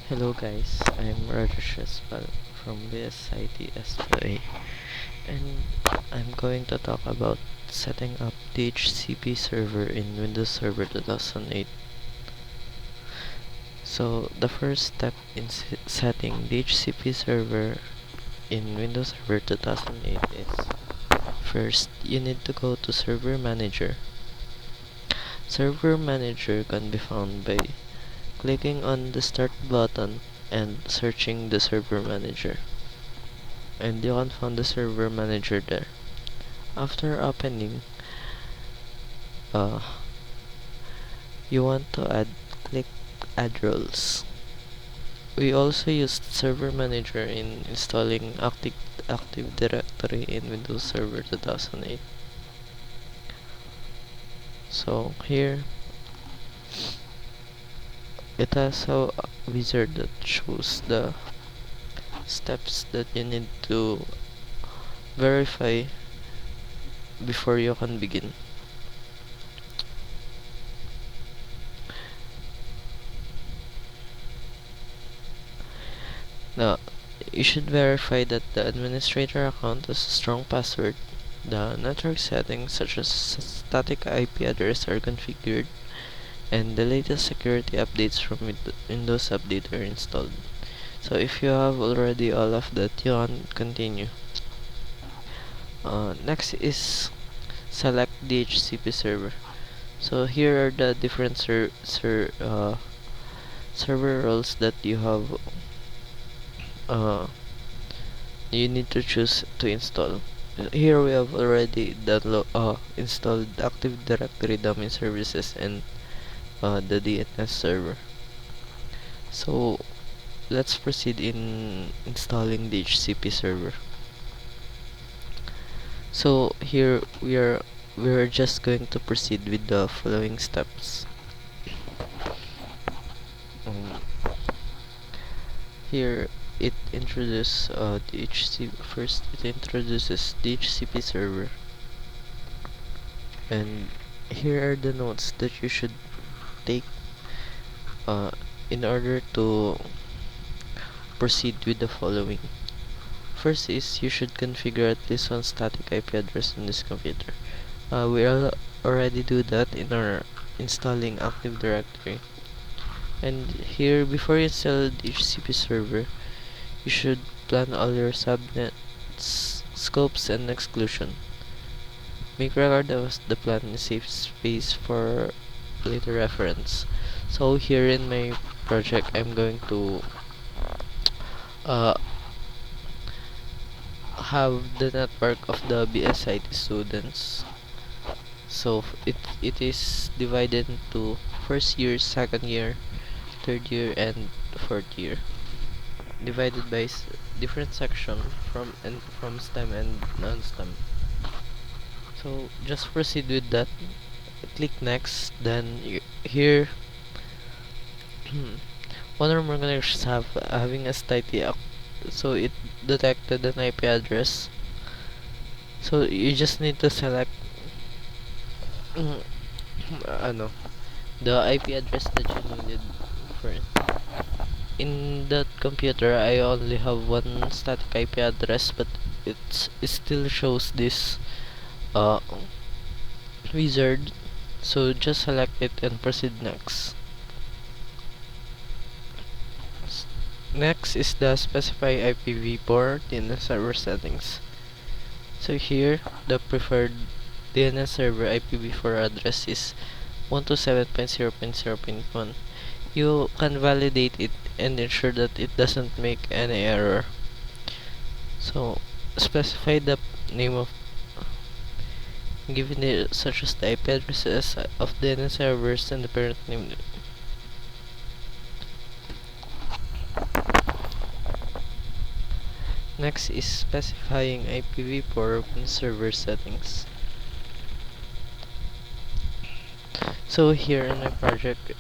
Hello guys, I'm Rajesh Espal from BSIT SPA, and I'm going to talk about setting up DHCP server in Windows Server 2008. So the first step in setting DHCP server in Windows Server 2008 is, first you need to go to Server Manager. Server Manager can be found by clicking on the Start button and searching the Server Manager, and you can find the Server Manager there. After opening, uh, you want to click Add Roles. We also used Server Manager in installing Active Directory in Windows Server 2008. So here, it has a wizard that shows the steps that you need to verify before you can begin. Now, you should verify that the administrator account has a strong password, the network settings such as static IP address are configured, and the latest security updates from Windows Update are installed. So if you have already all of that, you can continue. Next is select DHCP server. So here are the different server roles that you need to choose to install. Here we have already installed Active Directory Domain Services and the DNS server. So let's proceed in installing the DHCP server. So here we're just going to proceed with the following steps. Um, Here it introduces DHCP. First, it introduces DHCP server, and here are the notes that you should take uh, in order to proceed with the following. First is you should configure at least one static IP address on this computer. We already do that in our installing Active Directory. And here, before you install the DHCP server, you should plan all your subnets, scopes, and exclusion. Make record of the plan in safe space for later reference. So here in my project, I'm going to uh, have the network of the BSIT students. So it is divided into first year, second year, third year, and fourth year, divided by different section from STEM and non-STEM. So just proceed with that. Click next. Then here, one of our organizers having a STIT, so it detected an IP address. So you just need to select ano the IP address that you needed first. In that computer, I only have one static IP address, but it still shows this uh, wizard. So just select it and proceed next. Next is the specify IPv4 DNS server settings. So here, the preferred DNS server IPv4 address is 127.0.0.1. You can validate it and ensure that it doesn't make any error. So specify the name of given it, such as the IP addresses of DNS servers and the parent name. Next is specifying IPv4 in server settings. So here in my project,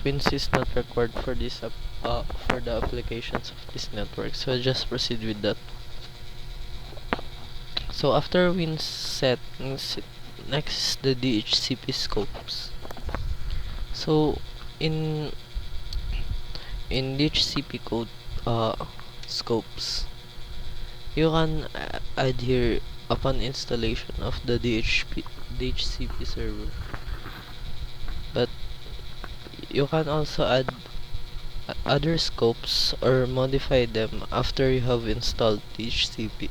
Wins is not required for this for the applications of this network. So just proceed with that. So after Wins settings, next is the DHCP scopes. So in in DHCP code scopes, you can add here upon installation of the DHCP server, but you can also add other scopes or modify them after you have installed DHCP.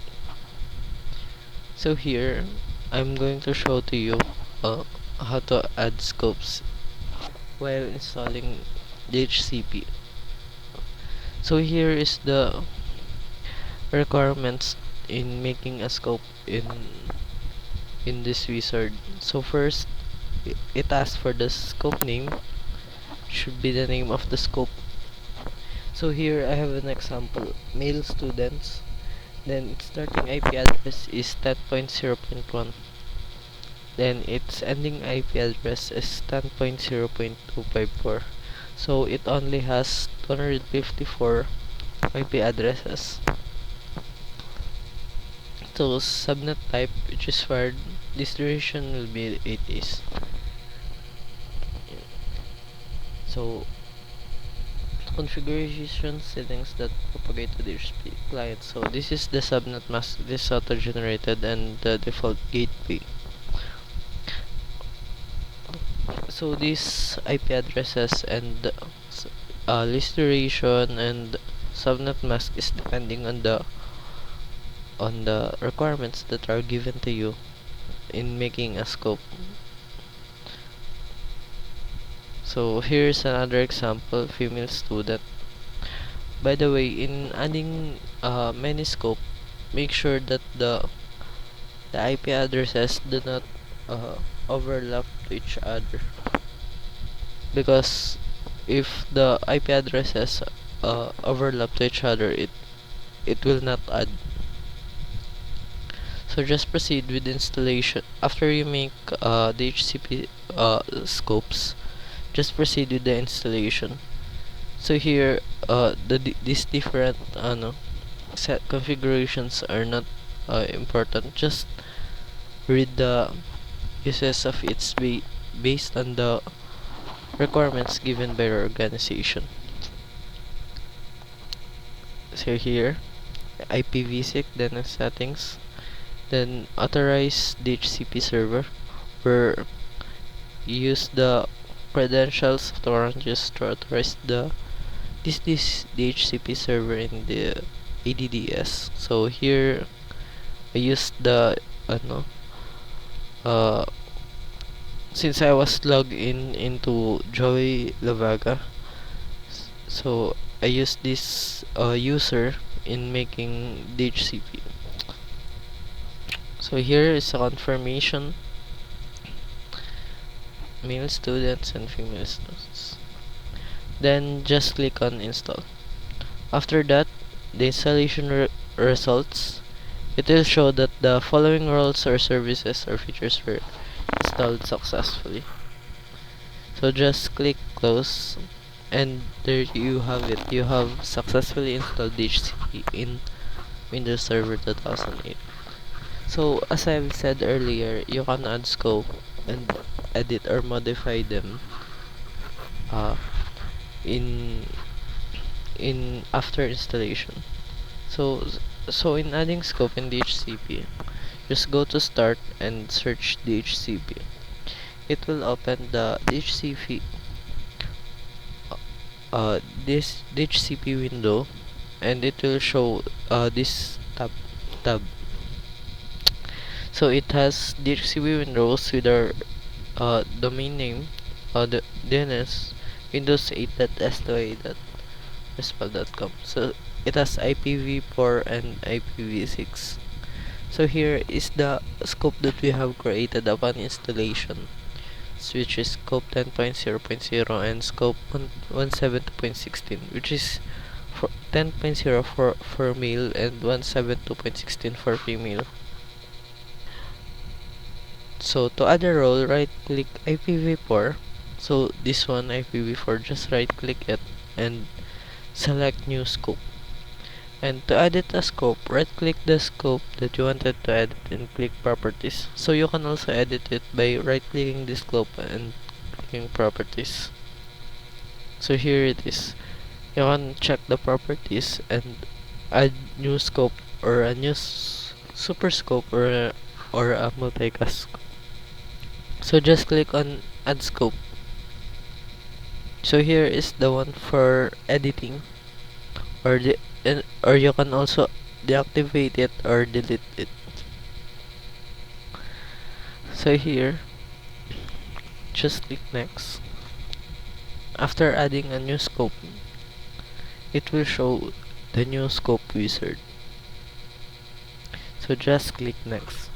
So here I'm going to show to you how to add scopes while installing DHCP. So here is the requirements in making a scope in this wizard. So first, it asks for the scope name, should be the name of the scope. So here I have an example, male students, then its starting IP address is 10.0.1, then its ending IP address is 10.0.254. So it only has 254 IP addresses. So subnet type, which is fired, this duration will be 8 days. So configuration settings that propagate to the HTTP client. So this is the subnet mask, this auto generated, and the default gateway. So these IP addresses and list duration and subnet mask is depending on the requirements that are given to you in making a scope. So here's another example, female student. By the way, in adding many scope, make sure that the IP addresses do not overlap to each other, because if the IP addresses overlap to each other, it will not add. So just proceed with installation. After you make the HCP scopes, just proceed with the installation. So here these different set configurations are not important. Just read the uses of its based on the requirements given by your organization. So here IPv6, then settings, then authorize DHCP server, where you use the credentials of the oranges to authorize this DHCP server in the ADDS. So here I used the uh since I was logged into Joey Lavaga, so I used this user in making DHCP. So here is a confirmation, male students and female students. Then just click on install. After that, the installation results, it will show that the following roles or services or features were installed successfully. So just click close, and there you have it. You have successfully installed DHCP in Windows Server 2008. So as I've said earlier, you can add scope and edit or modify them uh, in after installation. So in adding scope in DHCP, just go to start and search DHCP. It will open the DHCP this DHCP window, and it will show this tab. So it has DHCP windows with our domain name, the DNS Windows 8.sty.respal.com. So it has IPv4 and IPv6. So here is the scope that we have created upon installation, which is scope 10.0.0 and scope 172.16, which is for 10.0 for male and 172.16 for female. So to add a role, right click IPv4. So this one IPv4, just right click it and select new scope. And to edit a scope, right click the scope that you wanted to edit and click properties. So you can also edit it by right clicking this scope and clicking properties. So here it is. you can check the properties and add new scope or a new super scope or a multicast scope. So just click on add scope. So here is the one for editing, or or you can also deactivate it or delete it. So here, just click next. After adding a new scope, it will show the new scope wizard. So just click next.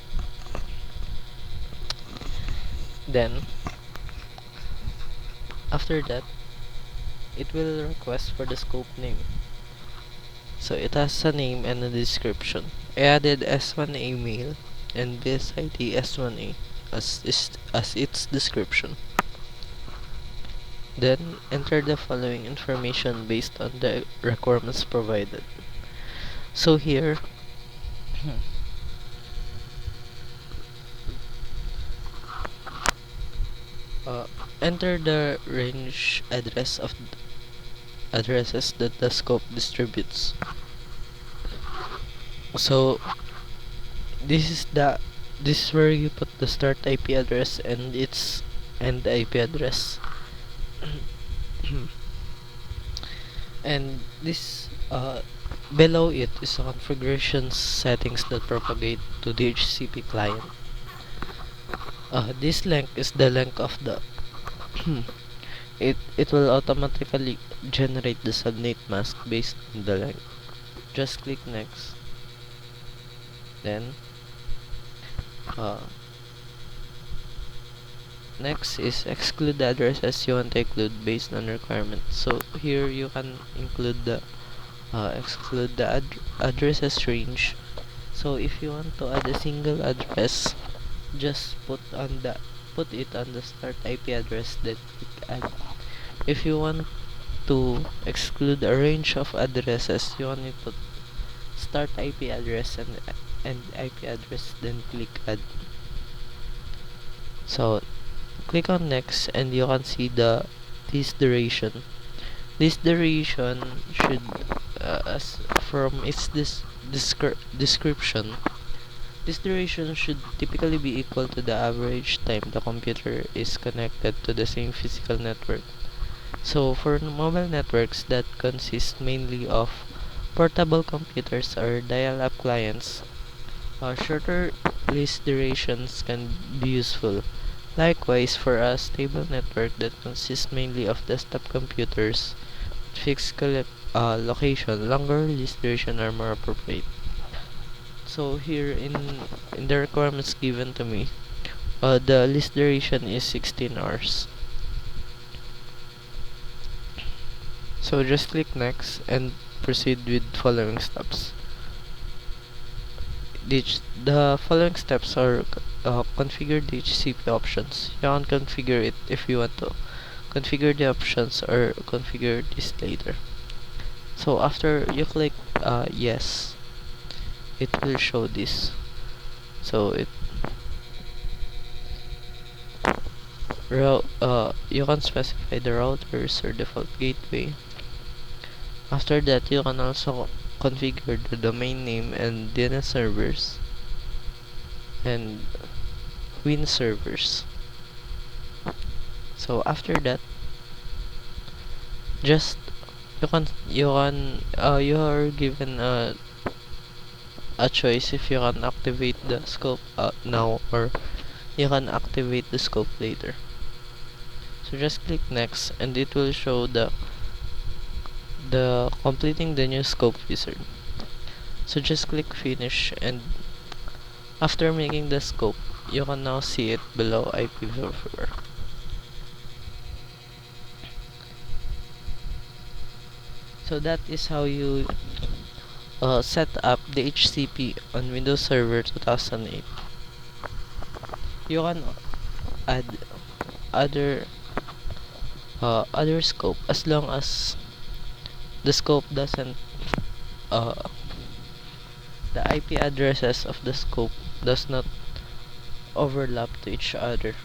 Then after that, it will request for the scope name. So it has a name and a description. I added S1A mail and BSID S1A as its description. Then enter the following information based on the requirements provided. So here, uh, enter the range address of addresses that the scope distributes. So this is where you put the start IP address and its end IP address. And this below it is a configuration settings that propagate to the DHCP client. This length is the length of the it will automatically generate the subnet mask based on the length. Just click next. Then next is exclude the addresses you want to include based on requirements. So here you can include the exclude the addresses range. So if you want to add a single address, just put it on the start IP address, then click add. If you want to exclude a range of addresses, you want to put start IP address and end IP address, then click add. So click on next and you can see this duration. This duration should as from its description, this duration should typically be equal to the average time the computer is connected to the same physical network. So for mobile networks that consist mainly of portable computers or dial-up clients, shorter list durations can be useful. Likewise, for a stable network that consists mainly of desktop computers with fixed location, longer list duration are more appropriate. So here in the requirements given to me, the list duration is 16 hours. So just click next and proceed with following steps. The following steps are configure DHCP options. You can configure it if you want to configure the options or configure this later. So after you click yes, it will show this. So you can specify the routers or default gateway. After that, you can also configure the domain name and DNS servers and Win servers. So after that, just you are given a choice if you can activate the scope now or you can activate the scope later. So just click next and it will show the completing the new scope wizard. So just click finish and after making the scope, you can now see it below IPv4. So that is how you set up the DHCP on Windows Server 2008. You can add other scope as long as the scope doesn't the IP addresses of the scope does not overlap to each other.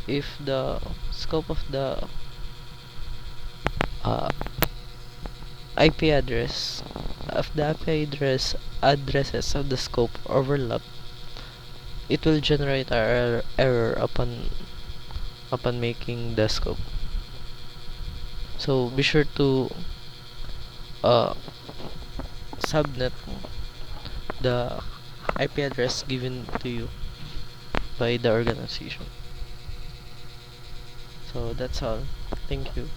If the scope of the IP address. If the IP addresses of the scope overlap, it will generate an error upon making the scope. So be sure to uh, subnet the IP address given to you by the organization. So that's all. Thank you.